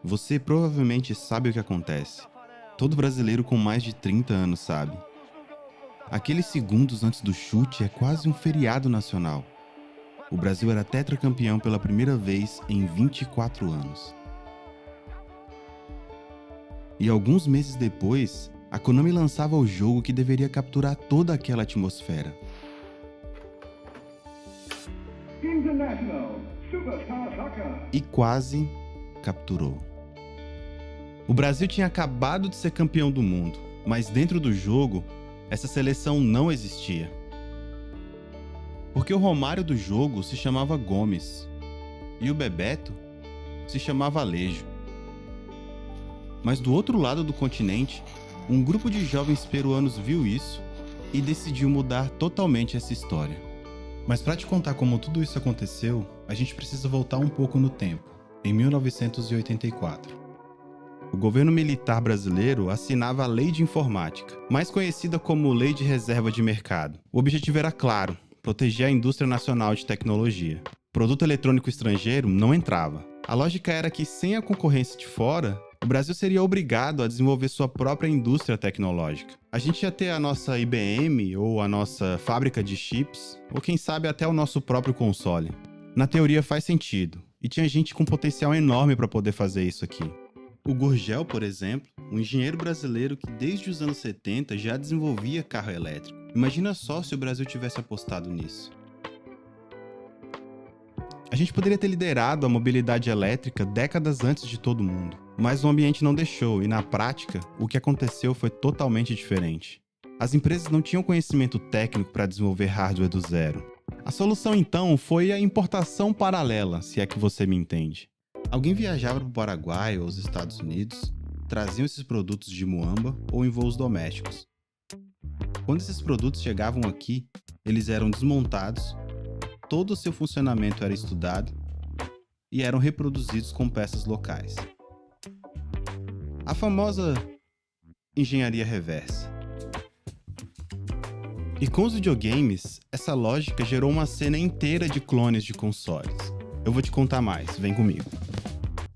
Você provavelmente sabe o que acontece. Todo brasileiro com mais de 30 anos sabe. Aqueles segundos antes do chute é quase um feriado nacional. O Brasil era tetracampeão pela primeira vez em 24 anos. E alguns meses depois, a Konami lançava o jogo que deveria capturar toda aquela atmosfera. E quase capturou. O Brasil tinha acabado de ser campeão do mundo, mas dentro do jogo, essa seleção não existia. Porque o Romário do jogo se chamava Gomes e o Bebeto se chamava Alejo. Mas do outro lado do continente, um grupo de jovens peruanos viu isso e decidiu mudar totalmente essa história. Mas para te contar como tudo isso aconteceu, a gente precisa voltar um pouco no tempo, em 1984. O governo militar brasileiro assinava a Lei de Informática, mais conhecida como Lei de Reserva de Mercado. O objetivo era claro: proteger a indústria nacional de tecnologia. Produto eletrônico estrangeiro não entrava. A lógica era que, sem a concorrência de fora, o Brasil seria obrigado a desenvolver sua própria indústria tecnológica. A gente ia ter a nossa IBM ou a nossa fábrica de chips, ou quem sabe até o nosso próprio console. Na teoria faz sentido, e tinha gente com potencial enorme para poder fazer isso aqui. O Gurgel, por exemplo, um engenheiro brasileiro que desde os anos 70 já desenvolvia carro elétrico. Imagina só se o Brasil tivesse apostado nisso. A gente poderia ter liderado a mobilidade elétrica décadas antes de todo mundo, mas o ambiente não deixou e, na prática, o que aconteceu foi totalmente diferente. As empresas não tinham conhecimento técnico para desenvolver hardware do zero. A solução, então, foi a importação paralela, se é que você me entende. Alguém viajava para o Paraguai ou os Estados Unidos, traziam esses produtos de muamba ou em voos domésticos. Quando esses produtos chegavam aqui, eles eram desmontados, todo o seu funcionamento era estudado e eram reproduzidos com peças locais. A famosa engenharia reversa. E com os videogames, essa lógica gerou uma cena inteira de clones de consoles. Eu vou te contar mais, vem comigo.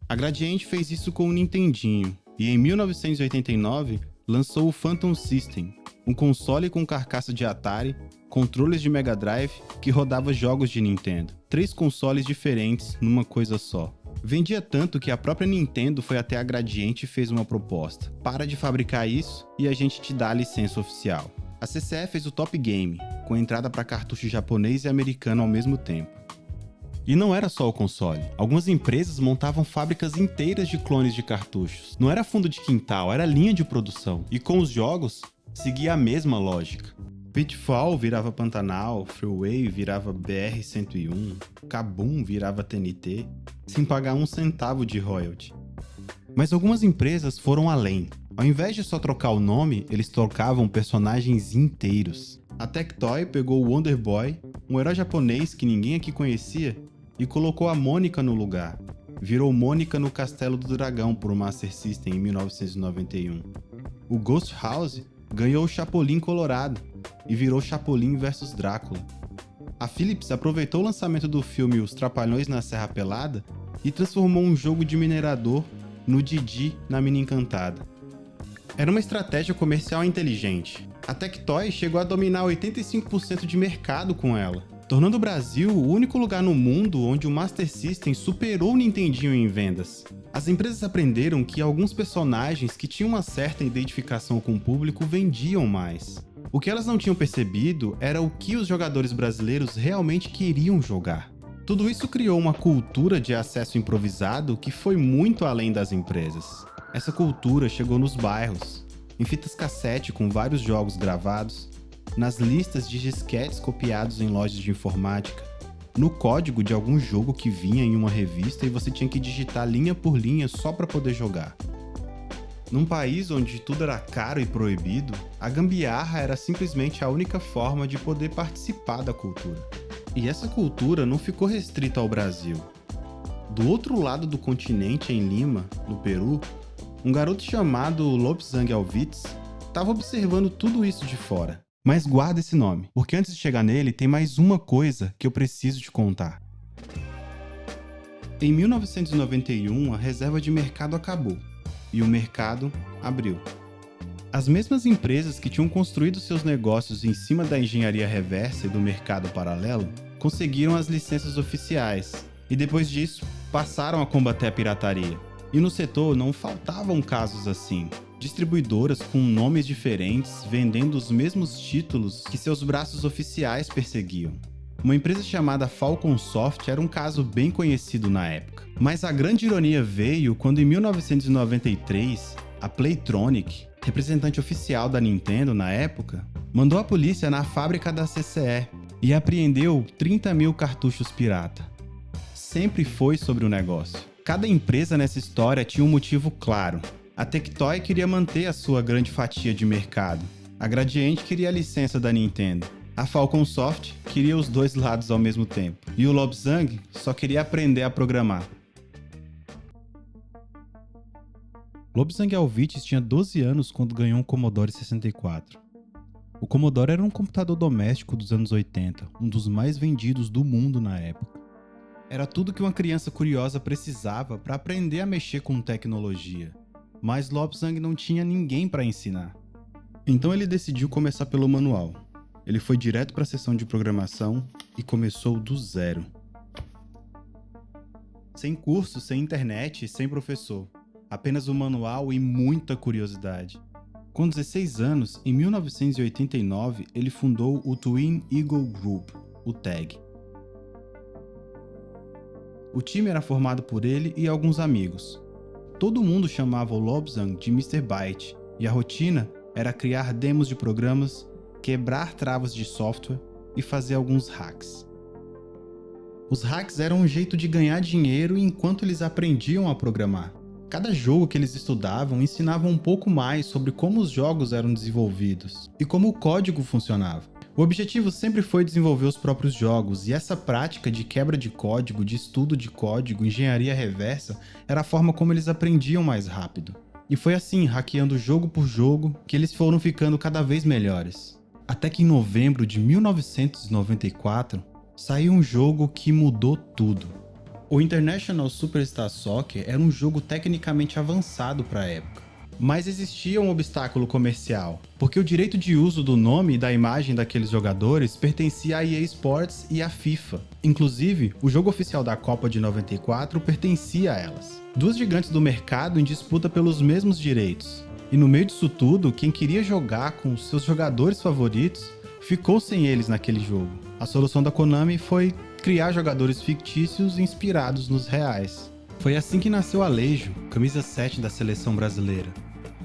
A Gradiente fez isso com o Nintendinho e em 1989 lançou o Phantom System, um console com carcaça de Atari, controles de Mega Drive que rodava jogos de Nintendo. 3 consoles diferentes numa coisa só. Vendia tanto que a própria Nintendo foi até a Gradiente e fez uma proposta. Para de fabricar isso e a gente te dá a licença oficial. A CCE fez o Top Game, com entrada para cartucho japonês e americano ao mesmo tempo. E não era só o console. Algumas empresas montavam fábricas inteiras de clones de cartuchos. Não era fundo de quintal, era linha de produção. E com os jogos, seguia a mesma lógica. Pitfall virava Pantanal, Freeway virava BR-101, Kabum virava TNT, sem pagar um centavo de royalty. Mas algumas empresas foram além. Ao invés de só trocar o nome, eles trocavam personagens inteiros. A Tectoy pegou o Wonder Boy, um herói japonês que ninguém aqui conhecia, e colocou a Mônica no lugar. Virou Mônica no Castelo do Dragão por Master System em 1991. O Ghost House ganhou o Chapolin Colorado e virou Chapolin vs Drácula. A Philips aproveitou o lançamento do filme Os Trapalhões na Serra Pelada e transformou um jogo de minerador no Didi na Mina Encantada. Era uma estratégia comercial inteligente. A Tectoy chegou a dominar 85% de mercado com ela, tornando o Brasil o único lugar no mundo onde o Master System superou o Nintendinho em vendas. As empresas aprenderam que alguns personagens que tinham uma certa identificação com o público vendiam mais. O que elas não tinham percebido era o que os jogadores brasileiros realmente queriam jogar. Tudo isso criou uma cultura de acesso improvisado que foi muito além das empresas. Essa cultura chegou nos bairros, em fitas cassete com vários jogos gravados, nas listas de disquetes copiados em lojas de informática, no código de algum jogo que vinha em uma revista e você tinha que digitar linha por linha só para poder jogar. Num país onde tudo era caro e proibido, a gambiarra era simplesmente a única forma de poder participar da cultura. E essa cultura não ficou restrita ao Brasil. Do outro lado do continente, em Lima, no Peru, um garoto chamado Lobsang Alvitz estava observando tudo isso de fora. Mas guarda esse nome, porque antes de chegar nele tem mais uma coisa que eu preciso te contar. Em 1991, a reserva de mercado acabou e o mercado abriu. As mesmas empresas que tinham construído seus negócios em cima da engenharia reversa e do mercado paralelo conseguiram as licenças oficiais e depois disso passaram a combater a pirataria. E no setor não faltavam casos assim. Distribuidoras com nomes diferentes vendendo os mesmos títulos que seus braços oficiais perseguiam. Uma empresa chamada Falcon Soft era um caso bem conhecido na época. Mas a grande ironia veio quando em 1993, a Playtronic, representante oficial da Nintendo na época, mandou a polícia na fábrica da CCE e apreendeu 30 mil cartuchos pirata. Sempre foi sobre o negócio. Cada empresa nessa história tinha um motivo claro. A Tectoy queria manter a sua grande fatia de mercado. A Gradiente queria a licença da Nintendo. A Falcon Soft queria os dois lados ao mesmo tempo. E o Lobsang só queria aprender a programar. Lobsang Alvitch tinha 12 anos quando ganhou um Commodore 64. O Commodore era um computador doméstico dos anos 80, um dos mais vendidos do mundo na época. Era tudo que uma criança curiosa precisava para aprender a mexer com tecnologia. Mas Lobsang não tinha ninguém para ensinar. Então ele decidiu começar pelo manual. Ele foi direto para a sessão de programação e começou do zero. Sem curso, sem internet, sem professor. Apenas o manual e muita curiosidade. Com 16 anos, em 1989, ele fundou o Twin Eagle Group, o TEG. O time era formado por ele e alguns amigos. Todo mundo chamava o Lobsang de Mr. Byte, e a rotina era criar demos de programas, quebrar travas de software e fazer alguns hacks. Os hacks eram um jeito de ganhar dinheiro enquanto eles aprendiam a programar. Cada jogo que eles estudavam ensinava um pouco mais sobre como os jogos eram desenvolvidos e como o código funcionava. O objetivo sempre foi desenvolver os próprios jogos, e essa prática de quebra de código, de estudo de código, engenharia reversa, era a forma como eles aprendiam mais rápido. E foi assim, hackeando jogo por jogo, que eles foram ficando cada vez melhores. Até que em novembro de 1994, saiu um jogo que mudou tudo. O International Superstar Soccer era um jogo tecnicamente avançado para a época. Mas existia um obstáculo comercial, porque o direito de uso do nome e da imagem daqueles jogadores pertencia à EA Sports e à FIFA. Inclusive, o jogo oficial da Copa de 94 pertencia a elas. Duas gigantes do mercado em disputa pelos mesmos direitos. E no meio disso tudo, quem queria jogar com os seus jogadores favoritos ficou sem eles naquele jogo. A solução da Konami foi criar jogadores fictícios inspirados nos reais. Foi assim que nasceu Alejo, camisa 7 da seleção brasileira.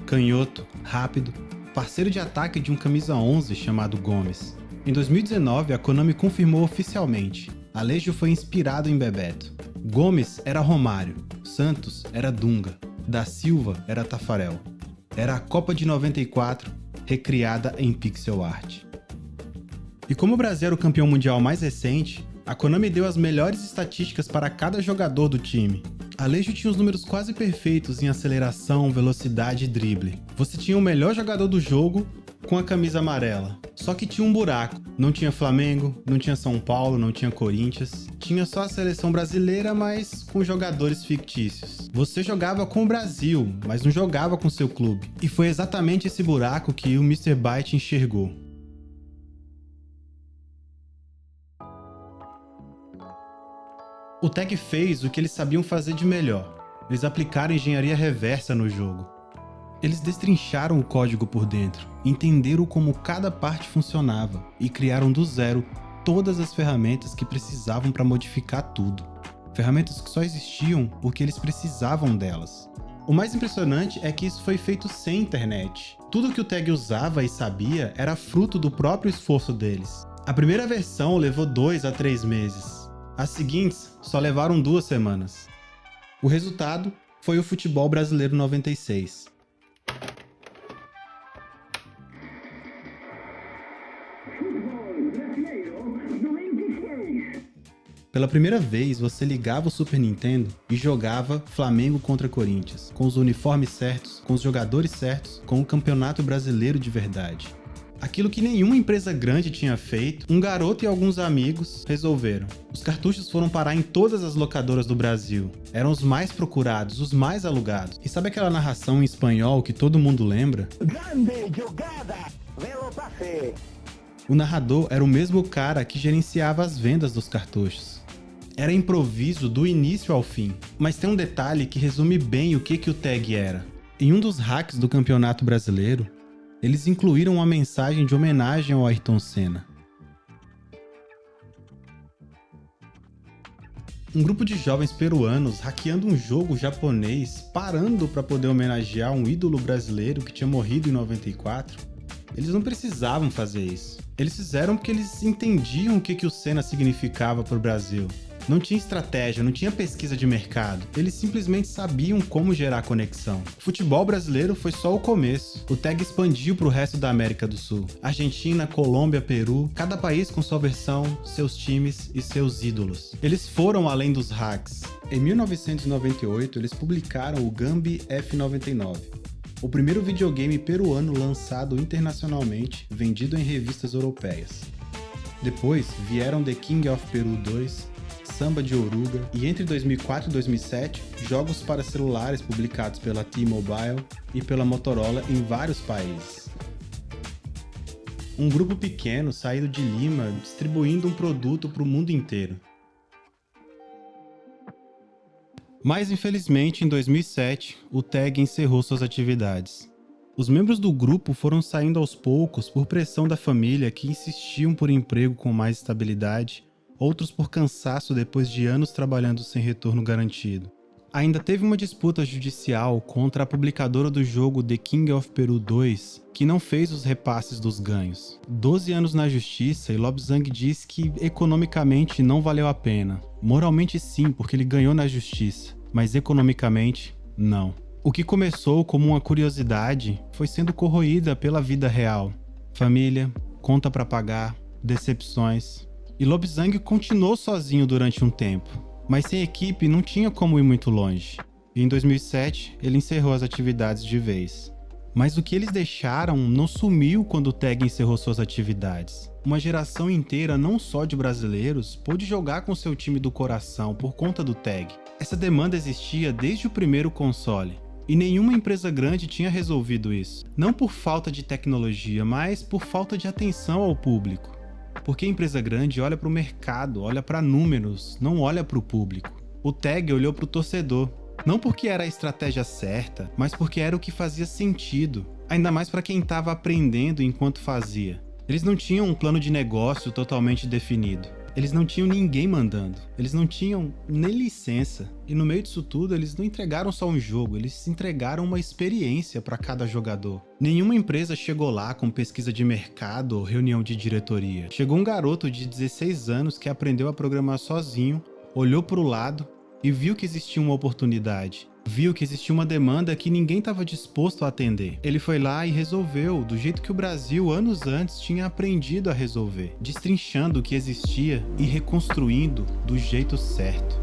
Canhoto, rápido, parceiro de ataque de um camisa 11 chamado Gomes. Em 2019, a Konami confirmou oficialmente: Alejo foi inspirado em Bebeto. Gomes era Romário, Santos era Dunga, Da Silva era Tafarel. Era a Copa de 94, recriada em pixel art. E como o Brasil era o campeão mundial mais recente, a Konami deu as melhores estatísticas para cada jogador do time. Alejo tinha os números quase perfeitos em aceleração, velocidade e drible. Você tinha o melhor jogador do jogo com a camisa amarela. Só que tinha um buraco. Não tinha Flamengo, não tinha São Paulo, não tinha Corinthians. Tinha só a seleção brasileira, mas com jogadores fictícios. Você jogava com o Brasil, mas não jogava com seu clube. E foi exatamente esse buraco que o Mr. Byte enxergou. O TEG fez o que eles sabiam fazer de melhor. Eles aplicaram engenharia reversa no jogo. Eles destrincharam o código por dentro, entenderam como cada parte funcionava e criaram do zero todas as ferramentas que precisavam para modificar tudo. Ferramentas que só existiam porque eles precisavam delas. O mais impressionante é que isso foi feito sem internet. Tudo que o TEG usava e sabia era fruto do próprio esforço deles. A primeira versão levou 2 a 3 meses. As seguintes só levaram 2 semanas. O resultado foi o Futebol Brasileiro 96. Pela primeira vez, você ligava o Super Nintendo e jogava Flamengo contra Corinthians, com os uniformes certos, com os jogadores certos, com o Campeonato Brasileiro de verdade. Aquilo que nenhuma empresa grande tinha feito, um garoto e alguns amigos resolveram. Os cartuchos foram parar em todas as locadoras do Brasil. Eram os mais procurados, os mais alugados. E sabe aquela narração em espanhol que todo mundo lembra? Grande jogada, Velopasse. O narrador era o mesmo cara que gerenciava as vendas dos cartuchos. Era improviso do início ao fim. Mas tem um detalhe que resume bem o que o tag era. Em um dos hacks do Campeonato Brasileiro, eles incluíram uma mensagem de homenagem ao Ayrton Senna. Um grupo de jovens peruanos hackeando um jogo japonês, parando para poder homenagear um ídolo brasileiro que tinha morrido em 94. Eles não precisavam fazer isso. Eles fizeram porque eles entendiam o que o Senna significava para o Brasil. Não tinha estratégia, não tinha pesquisa de mercado. Eles simplesmente sabiam como gerar conexão. O futebol brasileiro foi só o começo. O tag expandiu para o resto da América do Sul. Argentina, Colômbia, Peru, cada país com sua versão, seus times e seus ídolos. Eles foram além dos hacks. Em 1998, eles publicaram o Gambi F99. O primeiro videogame peruano lançado internacionalmente, vendido em revistas europeias. Depois vieram The King of Peru 2, Samba de Oruga e entre 2004 e 2007, jogos para celulares publicados pela T-Mobile e pela Motorola em vários países. Um grupo pequeno saído de Lima distribuindo um produto para o mundo inteiro. Mas infelizmente, em 2007, o tag encerrou suas atividades. Os membros do grupo foram saindo aos poucos por pressão da família que insistiam por emprego com mais estabilidade, outros por cansaço depois de anos trabalhando sem retorno garantido. Ainda teve uma disputa judicial contra a publicadora do jogo The King of Peru 2, que não fez os repasses dos ganhos. 12 anos na justiça e Lobsang diz que economicamente não valeu a pena. Moralmente sim, porque ele ganhou na justiça, mas economicamente não. O que começou como uma curiosidade foi sendo corroída pela vida real. Família, conta para pagar, decepções. E Lobsang continuou sozinho durante um tempo, mas sem equipe não tinha como ir muito longe. E em 2007, ele encerrou as atividades de vez. Mas o que eles deixaram não sumiu quando o tag encerrou suas atividades. Uma geração inteira, não só de brasileiros, pôde jogar com seu time do coração por conta do tag. Essa demanda existia desde o primeiro console. E nenhuma empresa grande tinha resolvido isso. Não por falta de tecnologia, mas por falta de atenção ao público. Porque a empresa grande olha para o mercado, olha para números, não olha para o público. O tag olhou para o torcedor. Não porque era a estratégia certa, mas porque era o que fazia sentido. Ainda mais para quem estava aprendendo enquanto fazia. Eles não tinham um plano de negócio totalmente definido. Eles não tinham ninguém mandando. Eles não tinham nem licença. E no meio disso tudo, eles não entregaram só um jogo, eles entregaram uma experiência para cada jogador. Nenhuma empresa chegou lá com pesquisa de mercado ou reunião de diretoria. Chegou um garoto de 16 anos que aprendeu a programar sozinho, olhou para o lado e viu que existia uma oportunidade. Viu que existia uma demanda que ninguém estava disposto a atender. Ele foi lá e resolveu do jeito que o Brasil anos antes tinha aprendido a resolver, destrinchando o que existia e reconstruindo do jeito certo.